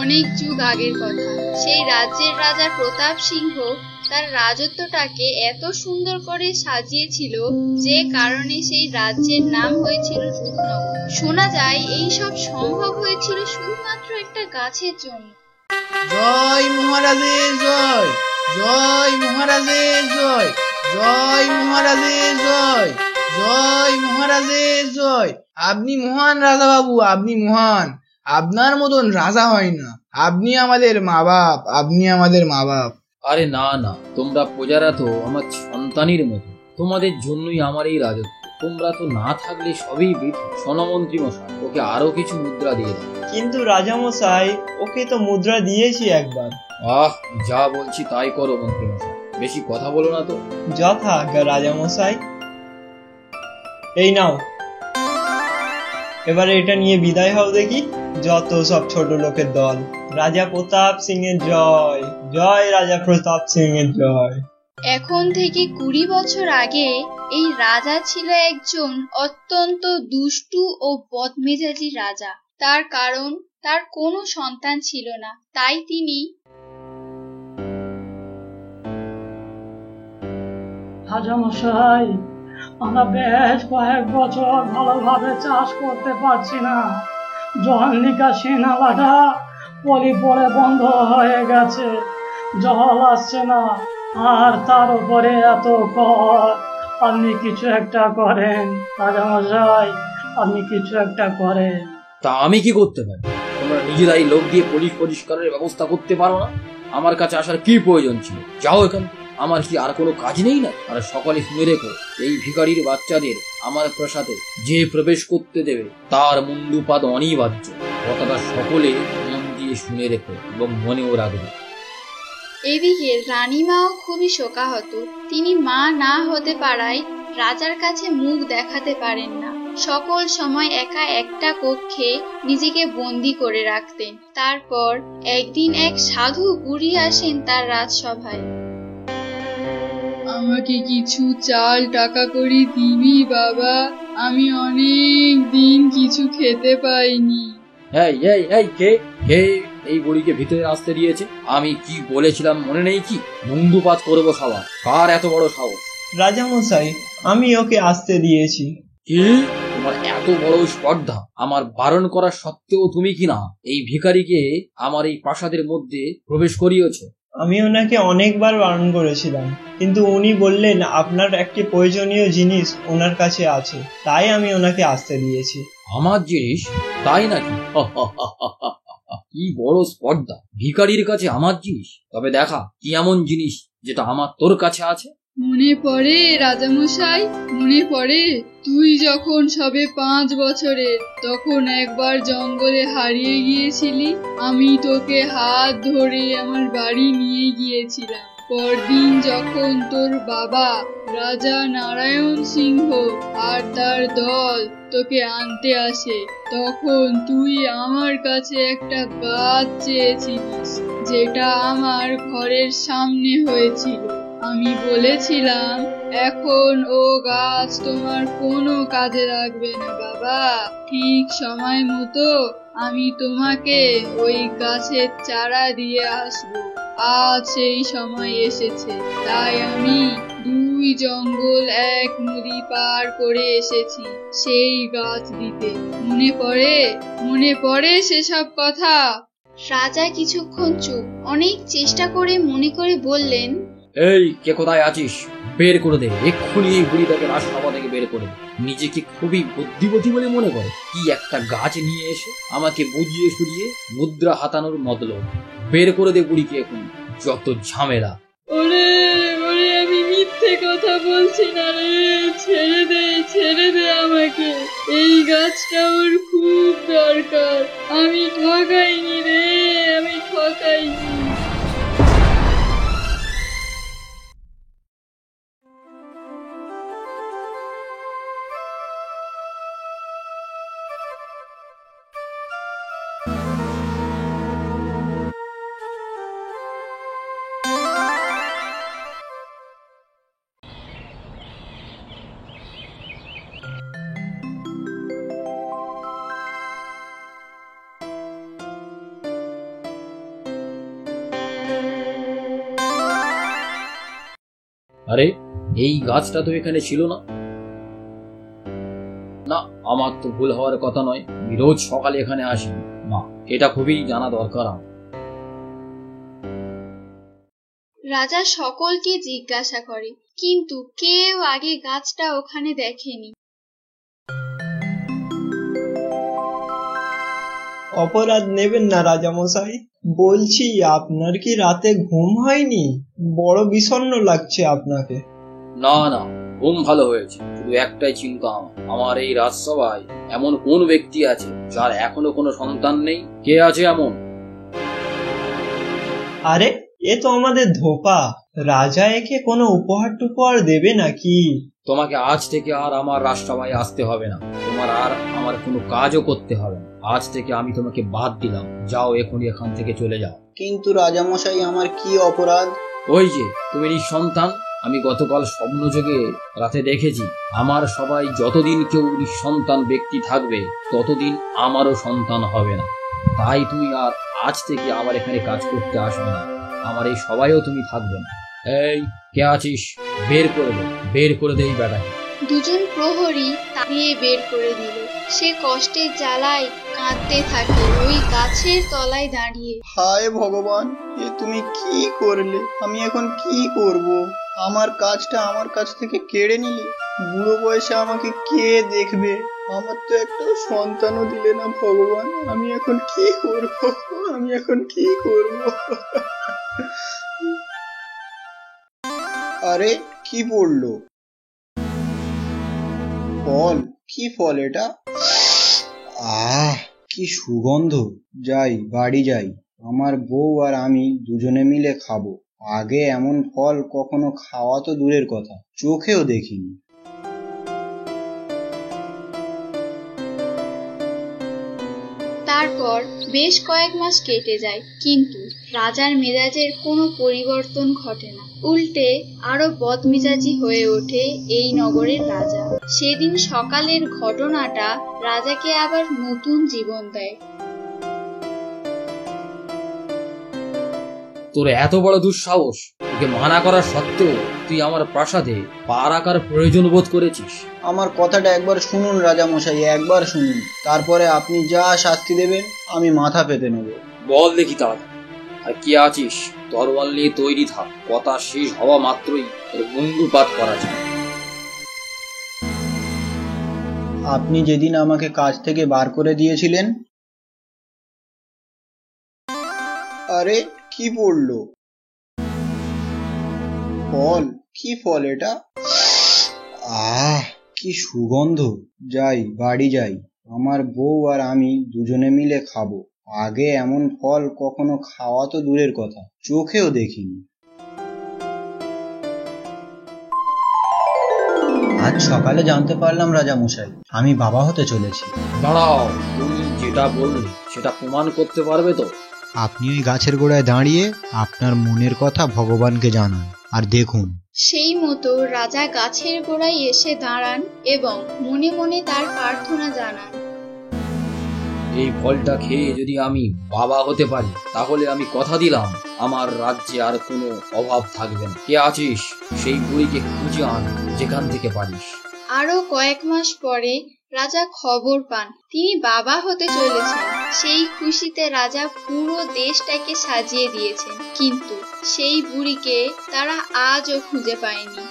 অনেক যুগ আগের কথা। সেই রাজ্যের রাজা প্রতাপ সিংহ তার রাজত্বটাকে এত সুন্দর করে সাজিয়েছিল যে কারণে সেই রাজ্যের নাম হয়েছিল রূপনগর। শোনা যায় এই সব সম্ভব হয়েছিল শুধুমাত্র একটা গাছের জন্য। জয় মহারাজের জয়, জয় মহারাজের জয়, জয় মহারাজের জয়, জয় মহারাজের জয়। আপনি মহান রাজা বাবু, আপনি মহান। আপনার মতন রাজা হয় না। আপনি আমাদের মা বাপ, আপনি আমাদের মা বাপ। আরে না না, তোমরা প্রজারা তো আমার সন্তানের মতো। তোমাদের জন্যই আমার এই রাজত্ব। তোমরা তো না থাকলে সবই বৃথা। সনমন্ত্রী মশাই, ওকে আরো কিছু মুদ্রা দিয়ে দাও। কিন্তু রাজা মশাই, ওকে তো মুদ্রা দিয়েছি একবার। যা বলছি তাই করো মন্ত্রী মশাই, বেশি কথা বলো না তো। যথা আজ্ঞা রাজা মশাই। এই নাও, এবারে এটা নিয়ে বিদায় হও দেখি। যত সব ছোট লোকের দল। রাজা প্রতাপ সিং এর জয়, জয় রাজা প্রতাপ সিং এর জয়। এখন থেকে 20 বছর আগে এই রাজা ছিল একজন অত্যন্ত দুষ্টু ও বদমেজাজি রাজা। তার কারণ তার কোনো সন্তান ছিল না, তাই তিনি রাজামশাই, আমরা বেশ কয়েক বছর ভালোভাবে চাষ করতে পারছি না। জল নিকাশি নালাটা পলি পড়ে বন্ধ হয়ে গেছে, জল আসছে না, আর তার উপরে এত কর। আপনি কিছু একটা করেন রাজামশাই, আপনি কিছু একটা করেন। তা আমি কি করতে পারি? তোমরা নিজেরাই লোক দিয়ে পরিষ্কারের ব্যবস্থা করতে পারো না? আমার কাছে আসার কি প্রয়োজন ছিল? যাও এখান। আমার কি আর কোনো কাজ নেই না? আর সকালে শুনে রেখো, এই ভিখারির বাচ্চাদের আমার প্রাসাদে যে প্রবেশ করতে দেবে তার মুন্ডুপাত অনিবার্য। কথাটা সকলে মন দিয়ে শুনে রেখো এবং মনেও রাখবে। এদিকে রানীমাও খুবই শোকাহত। তিনি মা না হতে পারায় রাজার কাছে মুখ দেখাতে পারেন না। সকল সময় একা একটা কক্ষে নিজেকে বন্দি করে রাখতেন। তারপর একদিন এক সাধু বুড়ি আসেন তার রাজসভায়। আমাকে কিছু চাল টাকা করে দিবি বাবা, আমি অনেক দিন কিছু খেতে পাইনি। কে এই বুড়িকে ভিতরে আসতে দিয়েছে? আমি কি বলেছিলাম মনে নেই কি? মুন্ডুপাত করবো সবার। কার এত বড় সাহস? রাজা মশাই, আমি ওকে আসতে দিয়েছি। কি? তোমার এত বড় স্পর্ধা! আমার বারণ করা সত্ত্বেও তুমি কিনা এই ভিখারিকে আমার এই প্রাসাদের মধ্যে প্রবেশ করিয়েছ। আমি ওনাকে অনেকবার বারণ করেছিলাম, কিন্তু উনি বললেন আপনার একটি প্রয়োজনীয় জিনিস ওনার কাছে আছে, তাই আমি ওনাকে আসতে দিয়েছি। আমার জিনিস? তাই নাকি? কি বড় স্পর্ধা! ভিখারির কাছে আমার জিনিস? তবে দেখা কি এমন জিনিস যেটা আমার তোর কাছে আছে। মনে পড়ে রাজামশাই, মনে পড়ে তুই যখন সবে 5 বছরের, তখন একবার জঙ্গলে হারিয়ে গিয়েছিলি। আমি তোকে হাত ধরে আমার বাড়ি নিয়ে গিয়েছিলাম। পরদিন যখন তোর বাবা রাজা নারায়ণ সিংহ আর তার দল তোকে আনতে আসে, তখন তুই আমার কাছে একটা গাছ চেয়েছিলিস, যেটা আমার ঘরের সামনে হয়েছিল। আমি বলেছিলাম এখন ও গাছ তোমার কোনো কাজে লাগবে না বাবা, ঠিক সময় মতো আমি তোমাকে ওই গাছের চারা দিয়ে আসবো। আজ সেই সময় এসেছে, তাই আমি 2 জঙ্গল 1 নদী পার করে এসেছি সেই গাছ দিতে। মনে পড়ে সেসব কথা? রাজা কিছুক্ষণ চুপ। অনেক চেষ্টা করে মনে করে বললেন, এই কে কোথায় আছিস? বের করে দে এক্ষুনি এই বুড়িটাকে রাজসভা থেকে বের করে দে। নিজেকে খুবই বুদ্ধিমতী বলে মনে করে কি একটা গাছ নিয়ে এসে আমাকে বুঝিয়ে সুঝিয়ে মুদ্রা হাতানোর মতলব। বের করে দে বুড়িকে এখন, যত ঝামেলা। ওরে ওরে, আমি মিথ্যে কথা বলছি না রে, ছেড়ে দে আমাকে। এই গাছটা ওর খুব দরকার। আমি ঠকাইনি রে, আমি ঠকাইনি। আরে, এই গাছটা তো এখানে ছিল না। না, আমার তো ভুল হওয়ার কথা নয়। আমি রোজ সকালে এখানে আসি না, এটা খুবই জানা দরকার আমার। রাজা সকলকে জিজ্ঞাসা করে, কিন্তু কেউ আগে গাছটা ওখানে দেখেনি। অপরাধ নেবেন না রাজামশাই, বলছি আপনার কি রাতে ঘুম হয়নি? বড় বিষণ্ণ লাগছে আপনাকে। না না, ঘুম ভালো হয়েছে। শুধু একটাই চিন্তা, আমার এই রাজসভায় এমন কোন ব্যক্তি আছে যার এখনো কোনো সন্তান নেই? কে আছে এমন? আরে, এ তো আমাদের ধোপা। রাজা একে কোনো উপহার টুপহার দেবে নাকি? তোমাকে আজ থেকে আর আমার রাজসভায় আসতে হবে না। তোমার আর আমার কোনো কাজও করতে হবে না। আজ থেকে আমি তোমাকে বাদ দিলাম। যাও, এখনই এখান থেকে চলে যাও। কিন্তু রাজামশাই, আমার কি অপরাধ? ওই যে তুমি নিঃসন্তান, আমি গতকাল স্বপ্নযোগে রাতে দেখেছি। আমার সবাই যতদিন কেউ নিঃসন্তান ব্যক্তি থাকবে ততদিন আমারও সন্তান হবে না। তাই তুমি আর আজ থেকে আমার এখানে কাজ করতে আসবে না। আমার এই সবাইও তুমি থাকবে না। এই, কে আছিস? বের করে দে, বের করে দে এই বেটাকে। দুজন প্রহরী তাড়িয়ে বের করে দিল। সে কষ্টের জ্বালায় কাঁদতে থাকে ওই গাছের তলায় দাঁড়িয়ে। হায় ভগবান, এ তুমি কি করলে? আমি এখন কি করব? আমার কাজটা আমার কাছ থেকে কেড়ে নিলে। বুড়ো বয়সে আমাকে কে দেখবে? আমার তো একটা সন্তানও দিলে না ভগবান। আমি এখন কি করব? আমি এখন কি করব? আরে, কি পড়লো? ফল? কি ফল এটা? কি সুগন্ধ! যাই, বাড়ি যাই। আমার বউ আর আমি দুজনে মিলে খাবো। আগে এমন ফল কখনো খাওয়া তো দূরের কথা, চোখেও দেখিনি। তারপর বেশ কয়েক মাস কেটে যায়, কিন্তু রাজার মেজাজের কোনো পরিবর্তন ঘটে না। উল্টে আরো বদমেজাজি হয়ে ওঠে এই নগরের রাজা। সেদিন সকালের ঘটনাটা রাজাকে আবার নতুন জীবন দেয়। তোর এত বড় দুঃসাহস! তোকে মানা করা সত্ত্বেও তুই আমার প্রাসাদে পা রাখার প্রয়োজন বোধ করেছিস? আমার কথাটা একবার শুনুন রাজামশাই, একবার শুনুন। তারপরে আপনি যা শাস্তি দেবেন আমি মাথা পেতে নেব। বল দেখি তাড়াতাড়ি। আর কি আছিস? তরোয়াল নিয়ে তৈরি থাক। কথা শেষ হওয়া মাত্রই তোর মুন্ডুপাত করা যায়। আপনি যেদিন আমাকে কাজ থেকে বার করে দিয়েছিলেন। আরে, কি পড়লো? ফল? কি ফল এটা? কি সুগন্ধ! যাই, বাড়ি যাই। আমার বউ আর আমি দুজনে মিলে খাবো। আগে এমন ফল কখনো খাওয়া তো দূরের কথা, চোখেও দেখিনি। আজ সকালে জানতে পারলাম রাজামশাই, আমি বাবা হতে চলেছি। দাঁড়াও, তুমি যেটা বললে সেটা প্রমাণ করতে পারবে তো? আপনি ওই গাছের গোড়ায় দাঁড়িয়ে আপনার মনের কথা ভগবানকে জানান, আর দেখুন। সেই মতো রাজা গাছের গোড়ায় এসে দাঁড়ান এবং মনে মনে তার প্রার্থনা জানান। এই ফলটা খেয়ে যদি আমি বাবা হতে পারি, তাহলে আমি কথা দিলাম আমার রাজ্যে আর কোনো অভাব থাকবে না। কে আছিস? সেই বুড়িকে খুঁজে আন যেখান থেকে পারিস। আরো কয়েক মাস পরে রাজা খবর পান তিনি বাবা হতে চলেছেন। সেই খুশিতে রাজা পুরো দেশটাকে সাজিয়ে দিয়েছেন, কিন্তু সেই বুড়িকে তারা আজও খুঁজে পায়নি।